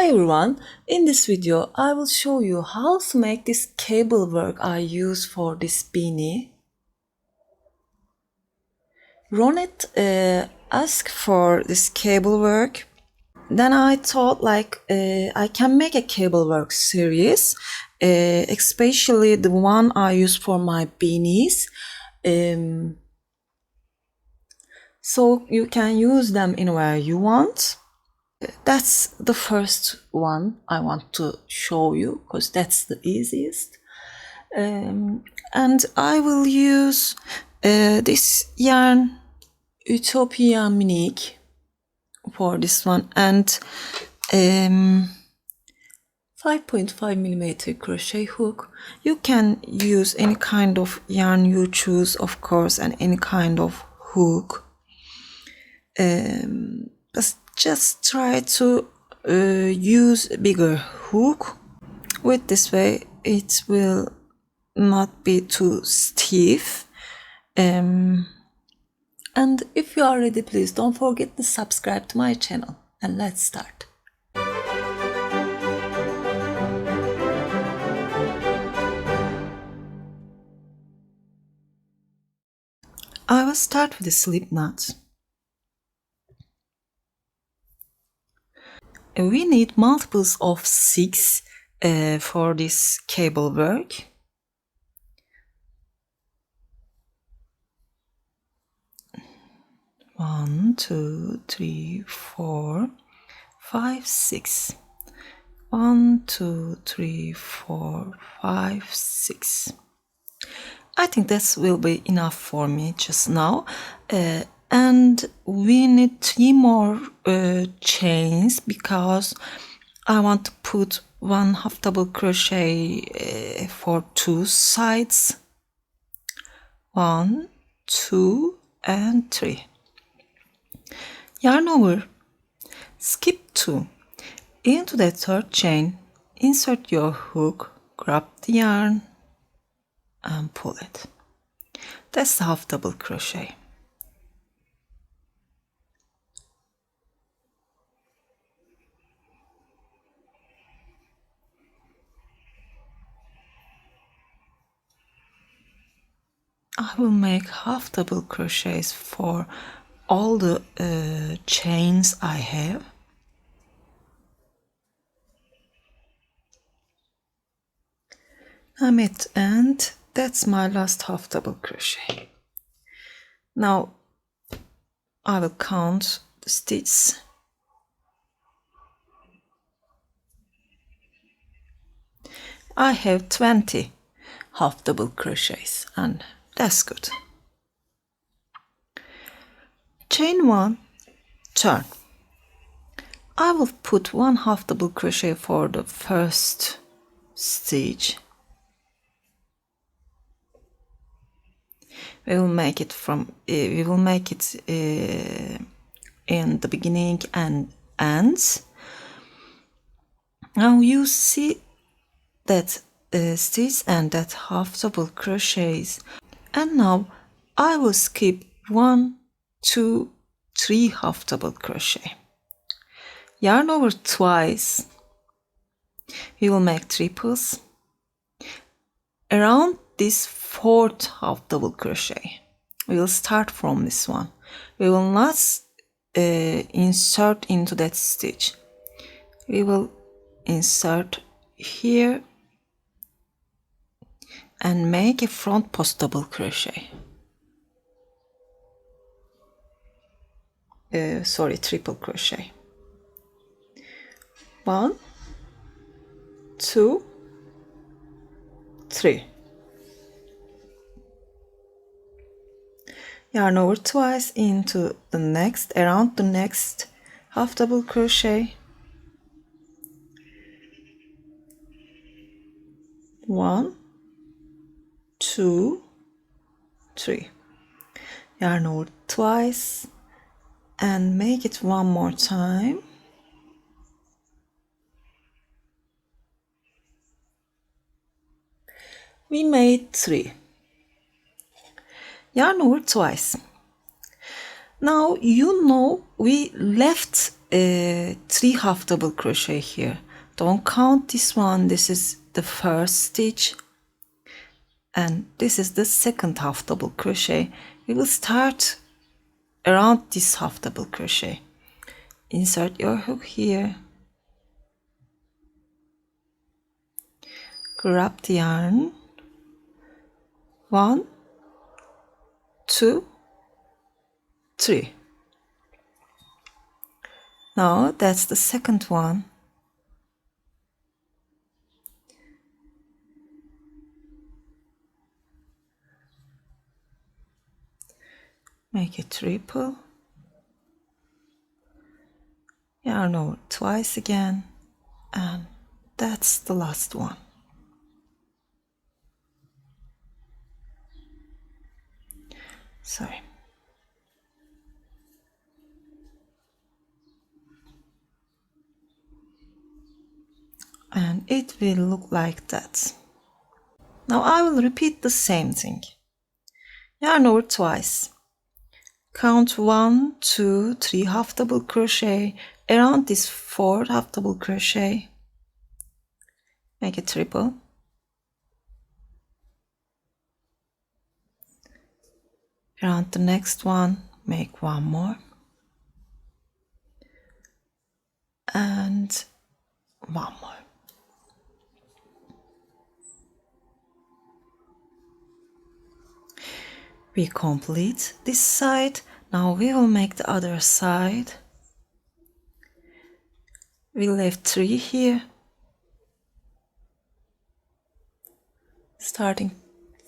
Hi everyone, in this video I will show you how to make this cable work I use for this beanie. Ronet asked for this cable work. Then I thought I can make a cable work series, especially the one I use for my beanies. So you can use them anywhere you want. That's the first one I want to show you because that's the easiest. And I will use this yarn Utopia Minique for this one and 5.5 millimeter crochet hook. You can use any kind of yarn you choose, of course, and any kind of hook. Just try to use a bigger hook. With this way it will not be too stiff. And if you are ready, please don't forget to subscribe to my channel, and let's start. I will start with the slip knot. We need multiples of 6 for this cable work. One, two, three, four, five, 6. 1, 2, 3, 4, 5, 6. I think this will be enough for me just now. And we need 3 more chains because I want to put 1 half double crochet for 2 sides. 1, 2 and 3. Yarn over, skip 2. Into the 3rd chain, insert your hook, grab the yarn and pull it. That's the half double crochet. I will make half double crochets for all the chains I have. I'm at the end. That's my last half double crochet. Now I will count the stitches. I have 20 half double crochets and that's good. Chain 1, turn. I will put 1 half double crochet for the first stitch. We will make it in the beginning and ends. Now you see that stitch and that half double crochets, and now I will skip 1, 2, 3 half double crochet. Yarn over twice. We will make triples around this 4th half double crochet. We will start from this one. We will not insert into that stitch. We will insert here and make a front post double crochet. Triple crochet. 1, 2, 3. Yarn over twice into the next, around the next half double crochet. 1, 2, 3. Yarn over twice and make it one more time. We made 3. Yarn over twice. Now you know we left 3 half double crochet here. Don't count this one. This is the first stitch and this is the second half double crochet. We will start around this half double crochet. Insert your hook here, grab the yarn, 1, 2, 3. Now that's the second one. Make a triple, yarn over twice again, and that's the last one. Sorry. And it will look like that. Now I will repeat the same thing. Yarn over twice. Count 1, 2, 3 half double crochet around this 4 half double crochet. Make a triple. Around the next one, make 1 more. And 1 more. We complete this side. Now we will make the other side. We left 3 here. Starting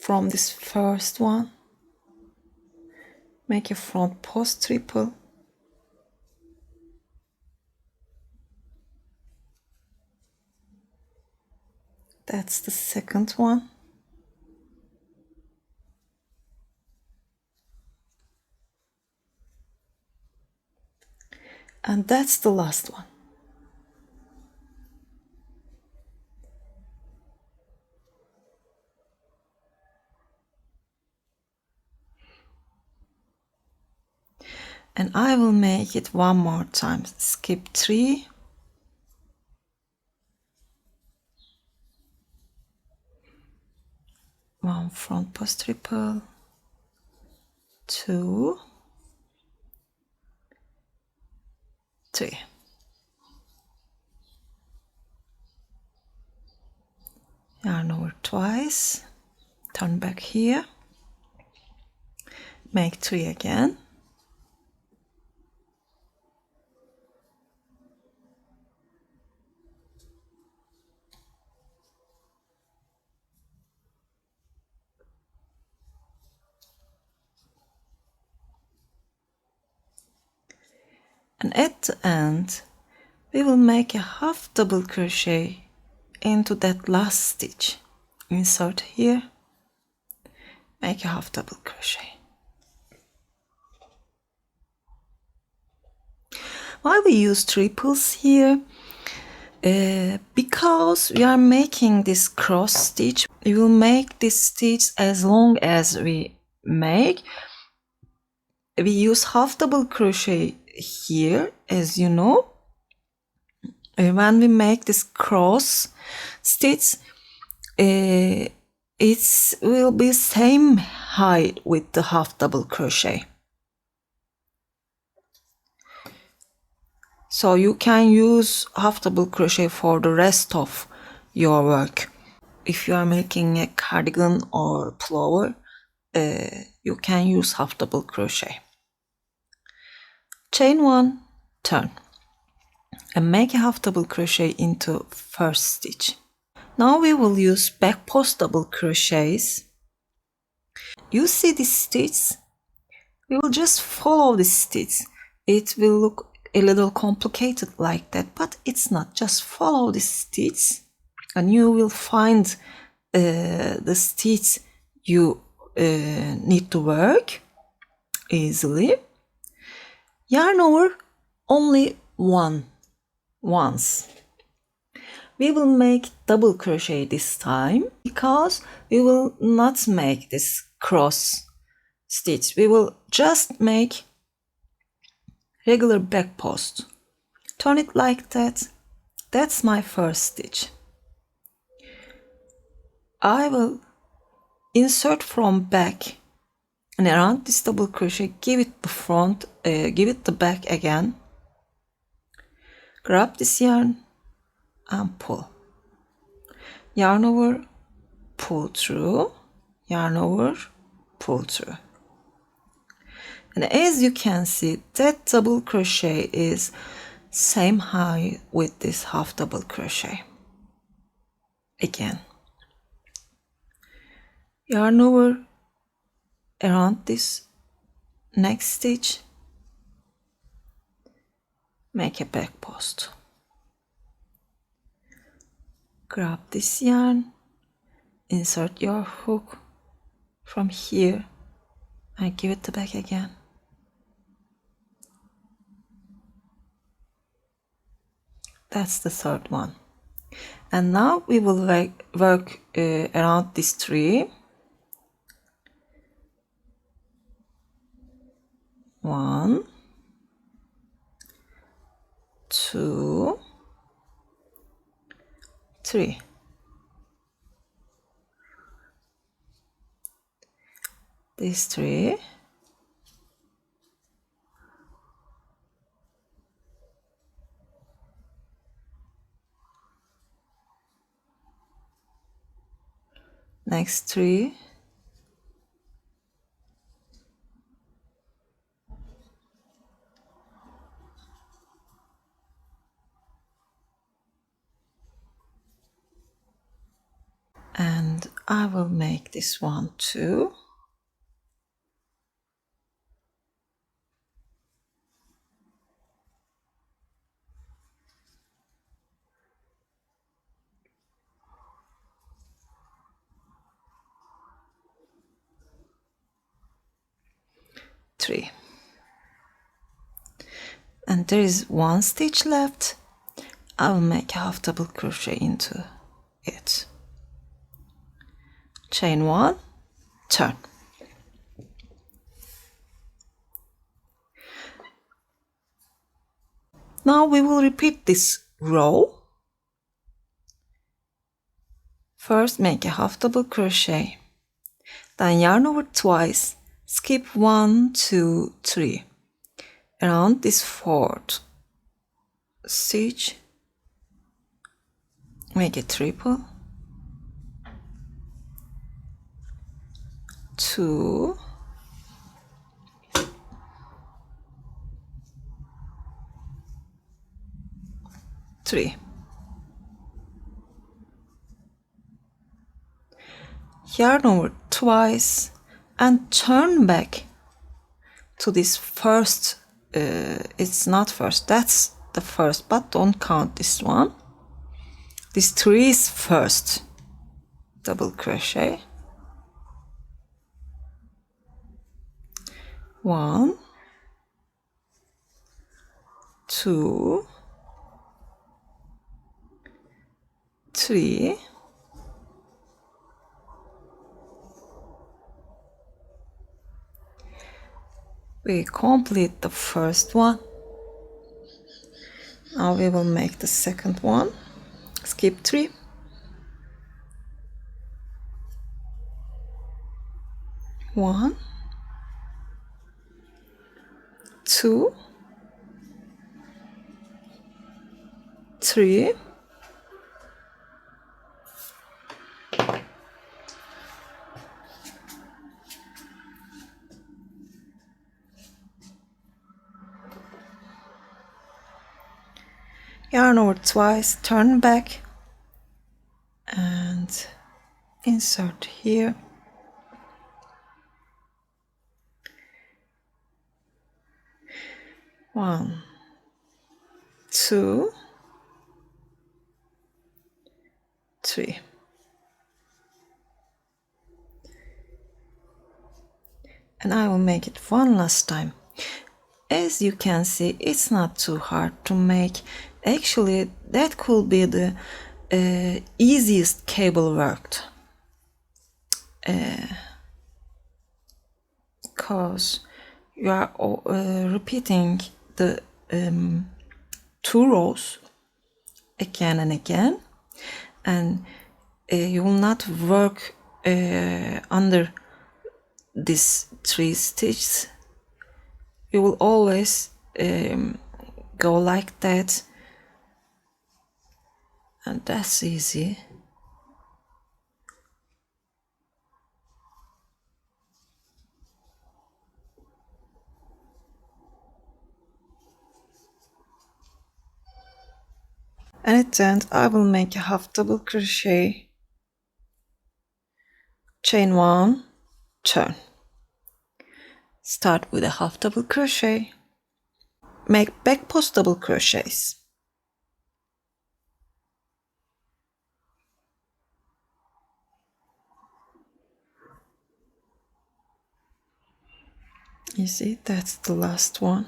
from this first one. Make a front post triple. That's the second one. And that's the last one. And I will make it 1 more time. Skip 3. One front post triple. 2. 3. Yarn over twice. Turn back here. Make 3 again. And at the end, we will make a half double crochet into that last stitch. Insert here, make a half double crochet. Why we use triples here? Because we are making this cross stitch, we will make this stitch as long as we make. We use half double crochet here, as you know. When we make this cross stitch, it will be same height with the half double crochet. So you can use half double crochet for the rest of your work. If you are making a cardigan or pullover, you can use half double crochet. Chain 1, turn, and make a half double crochet into first stitch. Now we will use back post double crochets. You see this stitch? We will just follow this stitch. It will look a little complicated like that, but it's not. Just follow this stitch and you will find the stitch you need to work easily. Yarn over only once. We will make double crochet this time because we will not make this cross stitch. We will just make regular back post. Turn it like that. That's my first stitch. I will insert from back and around this double crochet, give it the front, give it the back again. Grab this yarn and pull. Yarn over, pull through, yarn over, pull through. And as you can see, that double crochet is same height with this half double crochet. Again, yarn over around this next stitch, make a back post. Grab this yarn, insert your hook from here and give it the back again. That's the third one. And now we will work around this tree. 1, 2, 3. These 3. Next 3. And I will make this one too. Three. And there is one stitch left. I will make a half double crochet into it. Chain 1, turn. Now we will repeat this row. First make a half double crochet, then yarn over twice, skip 1, 2, 3. Around this fourth stitch, make a triple, 2, 3. Yarn over twice and turn back to this first. It's not first, that's the first, but don't count this one. This 3 is first double crochet. 1, 2, 3. We complete the first one. Now we will make the second one. Skip 3. 1, 2, 3. Yarn over twice, turn back and insert here. One, 2, 3. And I will make it one last time. As you can see, it's not too hard to make. Actually, that could be the easiest cable worked. Because you are repeating the 2 rows again and again, and you will not work under these 3 stitches. You will always go like that, and that's easy. And at the end I will make a half double crochet, chain 1, turn. Start with a half double crochet, make back post double crochets. You see, that's the last one.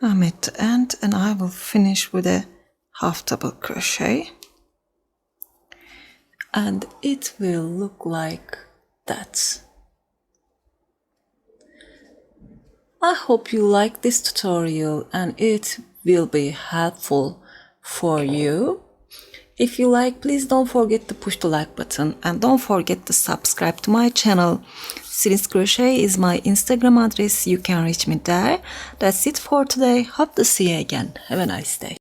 I'm at the end and I will finish with a half double crochet, and it will look like that. I hope you like this tutorial and it will be helpful for you. If you like, please don't forget to push the like button and don't forget to subscribe to my channel. Celin's Crochet is my Instagram address. You can reach me there. That's it for today. Hope to see you again. Have a nice day.